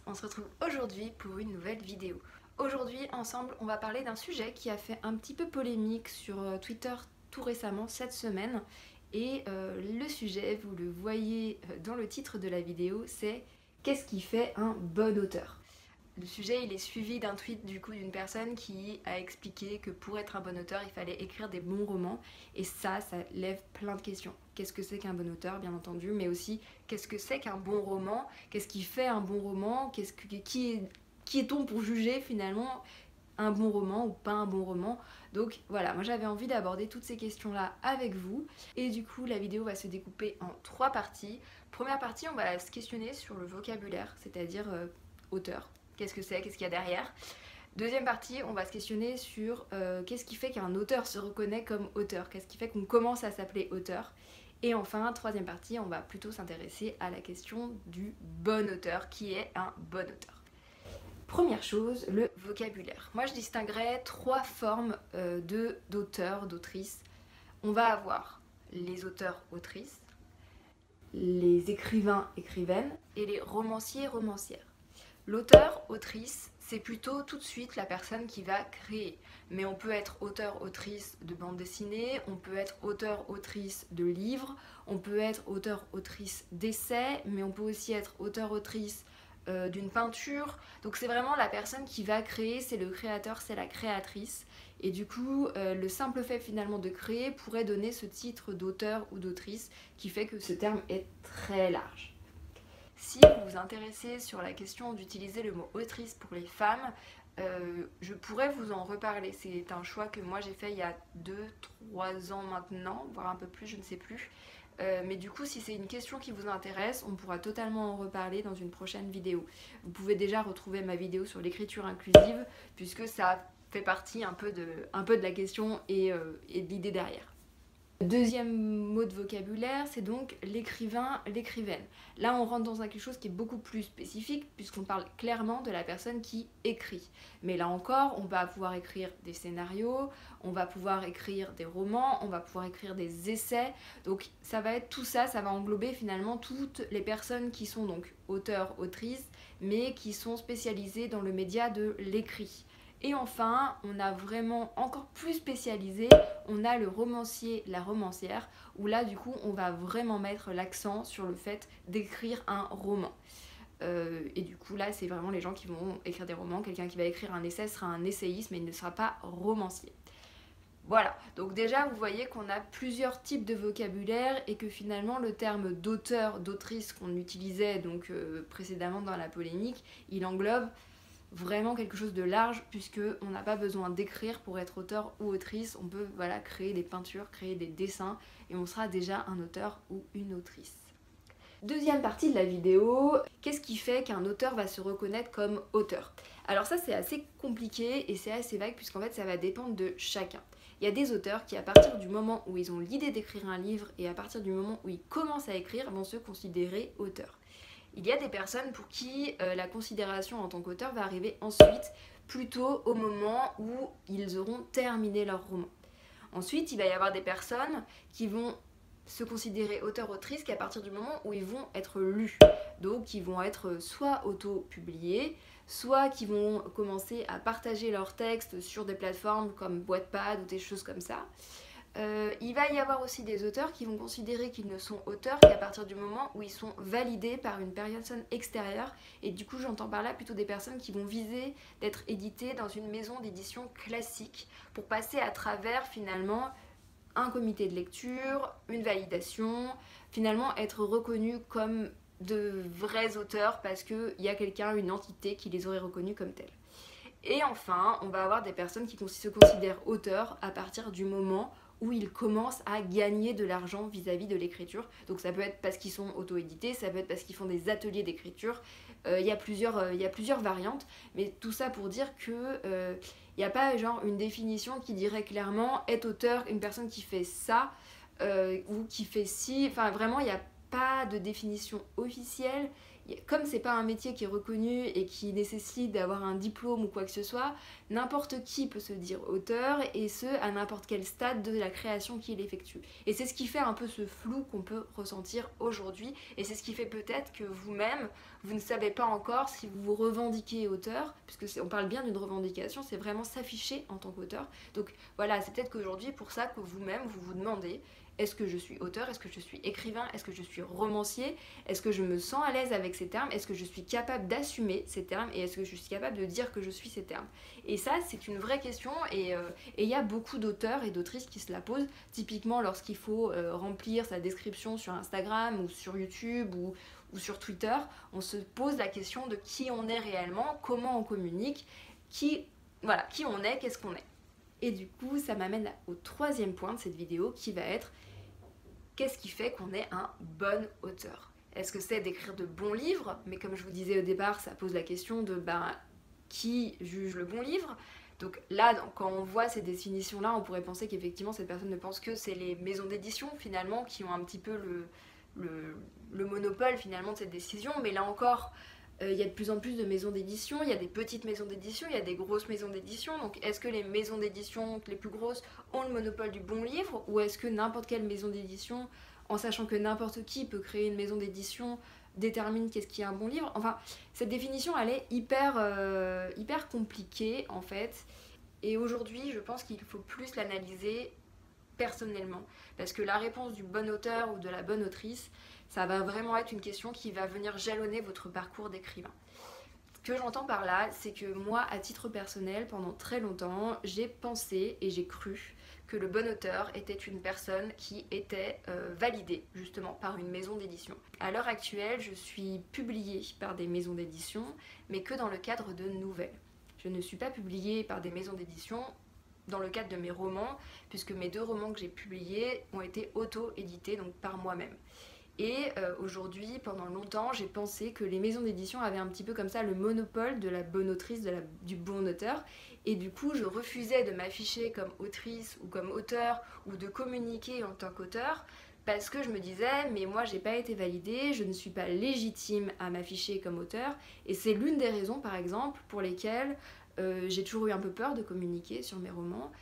on se retrouve aujourd'hui pour une nouvelle vidéo. Aujourd'hui, ensemble, on va parler d'un sujet qui a fait un petit peu polémique sur Twitter tout récemment, cette semaine. Et le sujet, vous le voyez dans le titre de la vidéo, c'est « Qu'est-ce qui fait un bon auteur ?» Le sujet, il est suivi d'un tweet du coup d'une personne qui a expliqué que pour être un bon auteur, il fallait écrire des bons romans. Et ça lève plein de questions. Qu'est-ce que c'est qu'un bon auteur, bien entendu, mais aussi qu'est-ce que c'est qu'un bon roman? Qu'est-ce qui fait un bon roman? Qui est-on pour juger finalement un bon roman ou pas un bon roman? Donc voilà, moi j'avais envie d'aborder toutes ces questions-là avec vous. Et du coup, la vidéo va se découper en 3 parties. Première partie, on va se questionner sur le vocabulaire, c'est-à-dire auteur. Qu'est-ce que c'est? Qu'est-ce qu'il y a derrière? Deuxième partie, on va se questionner sur qu'est-ce qui fait qu'un auteur se reconnaît comme auteur? Qu'est-ce qui fait qu'on commence à s'appeler auteur? Et enfin, troisième partie, on va plutôt s'intéresser à la question du bon auteur. Qui est un bon auteur? Première chose, le vocabulaire. Moi, je distinguerais 3 formes d'auteurs, d'autrices. On va avoir les auteurs, autrices, les écrivains, écrivaines et les romanciers, romancières. L'auteur, autrice, c'est plutôt tout de suite la personne qui va créer. Mais on peut être auteur, autrice de bande dessinée, on peut être auteur, autrice de livres, on peut être auteur, autrice d'essais, mais on peut aussi être auteur, autrice d'une peinture. Donc c'est vraiment la personne qui va créer, c'est le créateur, c'est la créatrice. Et du coup, le simple fait finalement de créer pourrait donner ce titre d'auteur ou d'autrice qui fait que ce terme est très large. Si vous vous intéressez sur la question d'utiliser le mot autrice pour les femmes, je pourrais vous en reparler. C'est un choix que moi j'ai fait il y a 2-3 ans maintenant, voire un peu plus, je ne sais plus. Mais du coup, si c'est une question qui vous intéresse, on pourra totalement en reparler dans une prochaine vidéo. Vous pouvez déjà retrouver ma vidéo sur l'écriture inclusive, puisque ça fait partie un peu de la question et de l'idée derrière. Le deuxième mot de vocabulaire, c'est donc l'écrivain, l'écrivaine. Là, on rentre dans quelque chose qui est beaucoup plus spécifique, puisqu'on parle clairement de la personne qui écrit. Mais là encore, on va pouvoir écrire des scénarios, on va pouvoir écrire des romans, on va pouvoir écrire des essais. Donc ça va être tout ça, ça va englober finalement toutes les personnes qui sont donc auteurs, autrices, mais qui sont spécialisées dans le média de l'écrit. Et enfin, on a vraiment encore plus spécialisé, on a le romancier, la romancière, où là du coup on va vraiment mettre l'accent sur le fait d'écrire un roman. Et du coup là c'est vraiment les gens qui vont écrire des romans, quelqu'un qui va écrire un essai sera un essayiste mais il ne sera pas romancier. Voilà, donc déjà vous voyez qu'on a plusieurs types de vocabulaire et que finalement le terme d'auteur, d'autrice qu'on utilisait donc précédemment dans la polémique, il englobe vraiment quelque chose de large puisque on n'a pas besoin d'écrire pour être auteur ou autrice, on peut voilà, créer des peintures, créer des dessins et on sera déjà un auteur ou une autrice. Deuxième partie de la vidéo, qu'est-ce qui fait qu'un auteur va se reconnaître comme auteur? Alors ça c'est assez compliqué et c'est assez vague puisqu'en fait ça va dépendre de chacun. Il y a des auteurs qui à partir du moment où ils ont l'idée d'écrire un livre et à partir du moment où ils commencent à écrire vont se considérer auteurs. Il y a des personnes pour qui la considération en tant qu'auteur va arriver ensuite, plutôt au moment où ils auront terminé leur roman. Ensuite, il va y avoir des personnes qui vont se considérer auteur-autrice qu'à partir du moment où ils vont être lus. Donc, ils vont être soit auto-publiés, soit qui vont commencer à partager leurs textes sur des plateformes comme Wattpad ou des choses comme ça. Il va y avoir aussi des auteurs qui vont considérer qu'ils ne sont auteurs qu'à partir du moment où ils sont validés par une personne extérieure et du coup j'entends par là plutôt des personnes qui vont viser d'être éditées dans une maison d'édition classique pour passer à travers finalement un comité de lecture, une validation, finalement être reconnus comme de vrais auteurs parce qu'il y a quelqu'un, une entité qui les aurait reconnus comme tels. Et enfin, on va avoir des personnes qui se considèrent auteurs à partir du moment où ils commencent à gagner de l'argent vis-à-vis de l'écriture. Donc ça peut être parce qu'ils sont auto-édités, ça peut être parce qu'ils font des ateliers d'écriture. Il y a plusieurs variantes, mais tout ça pour dire que il n'y a pas genre une définition qui dirait clairement est auteur une personne qui fait ça ou qui fait ci. Enfin vraiment, il n'y a pas de définition officielle. comme c'est pas un métier qui est reconnu et qui nécessite d'avoir un diplôme ou quoi que ce soit, n'importe qui peut se dire auteur, et ce à n'importe quel stade de la création qu'il effectue. Et c'est ce qui fait un peu ce flou qu'on peut ressentir aujourd'hui, et c'est ce qui fait peut-être que vous-même, vous ne savez pas encore si vous vous revendiquez auteur, puisque on parle bien d'une revendication, c'est vraiment s'afficher en tant qu'auteur. Donc voilà, c'est peut-être qu'aujourd'hui, pour ça que vous-même, vous vous demandez: est-ce que je suis auteur? Est-ce que je suis écrivain? Est-ce que je suis romancier? Est-ce que je me sens à l'aise avec ces termes? Est-ce que je suis capable d'assumer ces termes? Et est-ce que je suis capable de dire que je suis ces termes? Et ça, c'est une vraie question, et il y a beaucoup d'auteurs et d'autrices qui se la posent, typiquement lorsqu'il faut remplir sa description sur Instagram ou sur YouTube ou sur Twitter. On se pose la question de qui on est réellement, comment on communique, qui on est, qu'est-ce qu'on est. Et du coup, ça m'amène au troisième point de cette vidéo, qui va être: qu'est-ce qui fait qu'on est un bon auteur? Est-ce que c'est d'écrire de bons livres? Mais comme je vous disais au départ, ça pose la question de qui juge le bon livre? Donc là, quand on voit ces définitions-là, on pourrait penser qu'effectivement cette personne ne pense que c'est les maisons d'édition finalement qui ont un petit peu le monopole finalement de cette décision. Mais là encore, il y a de plus en plus de maisons d'édition, il y a des petites maisons d'édition, il y a des grosses maisons d'édition. Donc est-ce que les maisons d'édition les plus grosses ont le monopole du bon livre, ou est-ce que n'importe quelle maison d'édition, en sachant que n'importe qui peut créer une maison d'édition, détermine qu'est-ce qui est un bon livre? Enfin, cette définition, elle est hyper compliquée en fait. Et aujourd'hui, je pense qu'il faut plus l'analyser personnellement. Parce que la réponse du bon auteur ou de la bonne autrice, ça va vraiment être une question qui va venir jalonner votre parcours d'écrivain. Ce que j'entends par là, c'est que moi, à titre personnel, pendant très longtemps, j'ai pensé et j'ai cru que le bon auteur était une personne qui était validée justement par une maison d'édition. À l'heure actuelle, je suis publiée par des maisons d'édition, mais que dans le cadre de nouvelles. Je ne suis pas publiée par des maisons d'édition dans le cadre de mes romans, puisque mes 2 romans que j'ai publiés ont été auto-édités, donc par moi-même. Et aujourd'hui, pendant longtemps, j'ai pensé que les maisons d'édition avaient un petit peu comme ça le monopole de la bonne autrice, du bon auteur. Et du coup, je refusais de m'afficher comme autrice ou comme auteur, ou de communiquer en tant qu'auteur, parce que je me disais: mais moi, j'ai pas été validée, je ne suis pas légitime à m'afficher comme auteur. Et c'est l'une des raisons, par exemple, pour lesquelles j'ai toujours eu un peu peur de communiquer sur mes romans.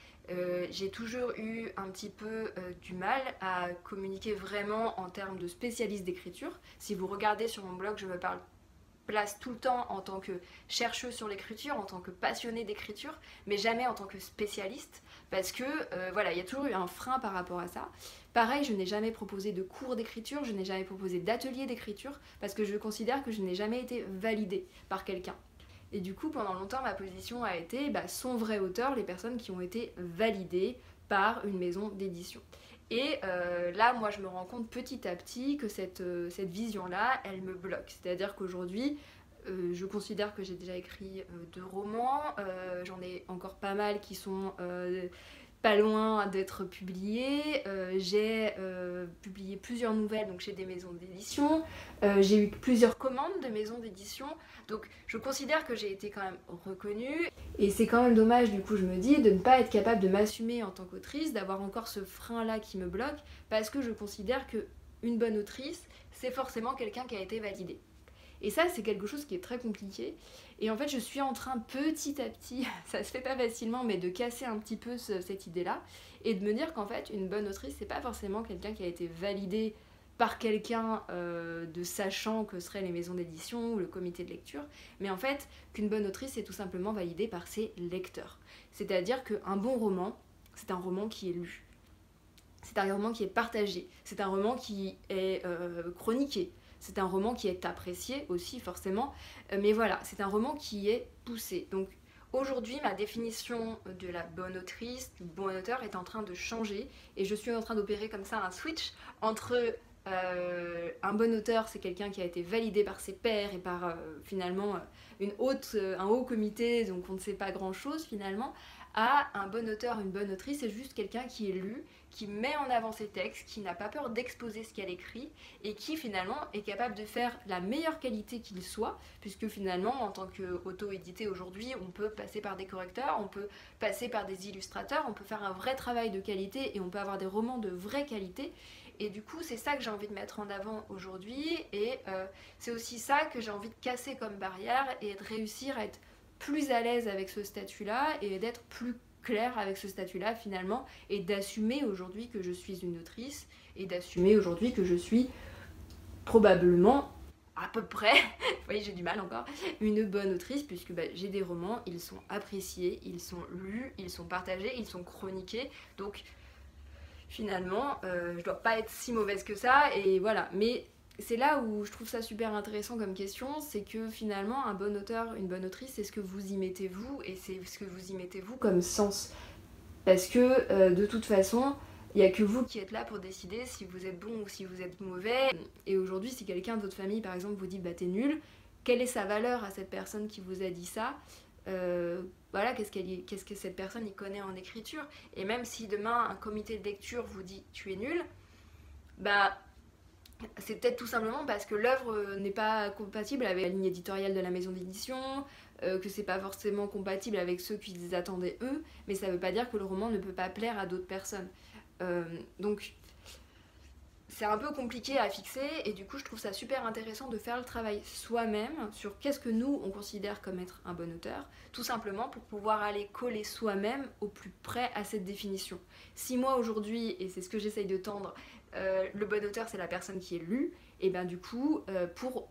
J'ai toujours eu un petit peu du mal à communiquer vraiment en termes de spécialiste d'écriture. Si vous regardez sur mon blog, je me place tout le temps en tant que chercheuse sur l'écriture, en tant que passionnée d'écriture, mais jamais en tant que spécialiste, parce que voilà, il y a toujours eu un frein par rapport à ça. Pareil, je n'ai jamais proposé de cours d'écriture, je n'ai jamais proposé d'atelier d'écriture, parce que je considère que je n'ai jamais été validée par quelqu'un. Et du coup, pendant longtemps, ma position a été sont vrais auteurs les personnes qui ont été validées par une maison d'édition. Et là, moi, je me rends compte petit à petit que cette vision-là, elle me bloque. C'est-à-dire qu'aujourd'hui, je considère que j'ai déjà écrit 2 romans, j'en ai encore pas mal qui sont pas loin d'être publiés. J'ai publié plusieurs nouvelles donc chez des maisons d'édition. J'ai eu plusieurs commandes de maisons d'édition. Donc je considère que j'ai été quand même reconnue. Et c'est quand même dommage, du coup, je me dis, de ne pas être capable de m'assumer en tant qu'autrice, d'avoir encore ce frein-là qui me bloque, parce que je considère qu'une bonne autrice, c'est forcément quelqu'un qui a été validé. Et ça, c'est quelque chose qui est très compliqué. Et en fait, je suis en train petit à petit, ça se fait pas facilement, mais de casser un petit peu cette idée-là, et de me dire qu'en fait, une bonne autrice, c'est pas forcément quelqu'un qui a été validé par quelqu'un de sachant que seraient les maisons d'édition ou le comité de lecture, mais en fait, qu'une bonne autrice est tout simplement validée par ses lecteurs. C'est-à-dire qu'un bon roman, c'est un roman qui est lu. C'est un roman qui est partagé. C'est un roman qui est chroniqué. C'est un roman qui est apprécié aussi forcément, mais voilà, c'est un roman qui est poussé. Donc aujourd'hui, ma définition de la bonne autrice, du bon auteur est en train de changer, et je suis en train d'opérer comme ça un switch entre un bon auteur, c'est quelqu'un qui a été validé par ses pairs et par finalement un haut comité, donc on ne sait pas grand chose finalement, un bon auteur, une bonne autrice, c'est juste quelqu'un qui est lu, qui met en avant ses textes, qui n'a pas peur d'exposer ce qu'elle écrit et qui finalement est capable de faire la meilleure qualité qu'il soit, puisque finalement en tant qu'auto-édité aujourd'hui, on peut passer par des correcteurs, on peut passer par des illustrateurs, on peut faire un vrai travail de qualité et on peut avoir des romans de vraie qualité. Et du coup, c'est ça que j'ai envie de mettre en avant aujourd'hui et c'est aussi ça que j'ai envie de casser comme barrière et de réussir à être plus à l'aise avec ce statut-là et d'être plus clair avec ce statut-là finalement et d'assumer aujourd'hui que je suis une autrice et d'assumer aujourd'hui que je suis probablement à peu près, vous voyez j'ai du mal encore, une bonne autrice puisque j'ai des romans, ils sont appréciés, ils sont lus, ils sont partagés, ils sont chroniqués, donc finalement je dois pas être si mauvaise que ça et voilà, mais c'est là où je trouve ça super intéressant comme question, c'est que finalement un bon auteur, une bonne autrice, c'est ce que vous y mettez vous et c'est ce que vous y mettez vous comme sens. Parce que de toute façon, il n'y a que vous qui êtes là pour décider si vous êtes bon ou si vous êtes mauvais. Et aujourd'hui, si quelqu'un de votre famille par exemple vous dit bah t'es nul, quelle est sa valeur à cette personne qui vous a dit ça? Voilà, qu'est-ce que cette personne y connaît en écriture? Et même si demain un comité de lecture vous dit tu es nul, bah c'est peut-être tout simplement parce que l'œuvre n'est pas compatible avec la ligne éditoriale de la maison d'édition, que c'est pas forcément compatible avec ceux qu'ils attendaient eux, mais ça veut pas dire que le roman ne peut pas plaire à d'autres personnes. Donc c'est un peu compliqué à fixer et du coup je trouve ça super intéressant de faire le travail soi-même sur qu'est-ce que nous on considère comme être un bon auteur, tout simplement pour pouvoir aller coller soi-même au plus près à cette définition. Si moi aujourd'hui, et c'est ce que j'essaye de tendre, le bon auteur c'est la personne qui est lue, et ben du coup pour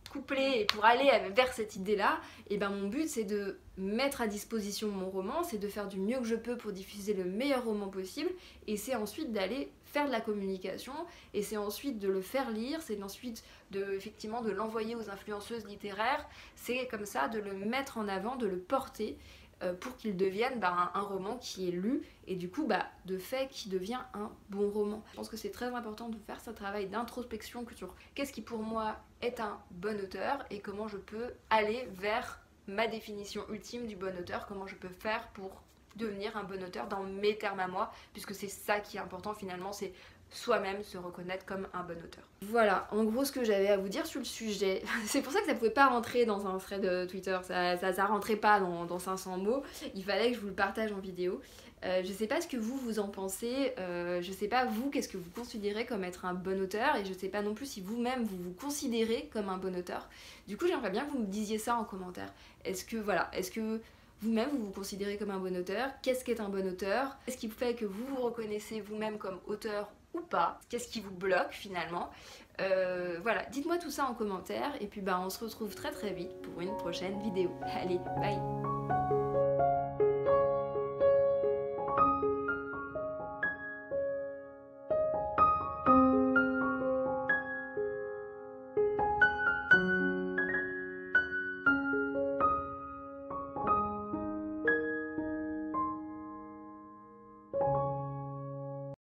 coupler et pour aller vers cette idée-là, et ben mon but c'est de mettre à disposition mon roman, c'est de faire du mieux que je peux pour diffuser le meilleur roman possible, et c'est ensuite d'aller faire de la communication, et c'est ensuite de le faire lire, c'est ensuite effectivement de l'envoyer aux influenceuses littéraires, c'est comme ça de le mettre en avant, de le porter, pour qu'il devienne un roman qui est lu et du coup de fait qui devient un bon roman. Je pense que c'est très important de faire ce travail d'introspection sur qu'est-ce qui pour moi est un bon auteur et comment je peux aller vers ma définition ultime du bon auteur, comment je peux faire pour devenir un bon auteur dans mes termes à moi, puisque c'est ça qui est important finalement, c'est soi-même se reconnaître comme un bon auteur. Voilà, en gros ce que j'avais à vous dire sur le sujet. C'est pour ça que ça pouvait pas rentrer dans un thread de Twitter, ça rentrait pas dans 500 mots, il fallait que je vous le partage en vidéo. Je sais pas ce que vous en pensez, je sais pas vous qu'est-ce que vous considérez comme être un bon auteur et je sais pas non plus si vous-même vous vous considérez comme un bon auteur. Du coup j'aimerais bien que vous me disiez ça en commentaire. Est-ce que vous-même vous vous considérez comme un bon auteur? Qu'est-ce qu'est un bon auteur? Qu'est-ce qui fait que vous vous reconnaissez vous-même comme auteur ou pas? Qu'est-ce qui vous bloque finalement? Voilà, dites-moi tout ça en commentaire et puis on se retrouve très très vite pour une prochaine vidéo. Allez, bye!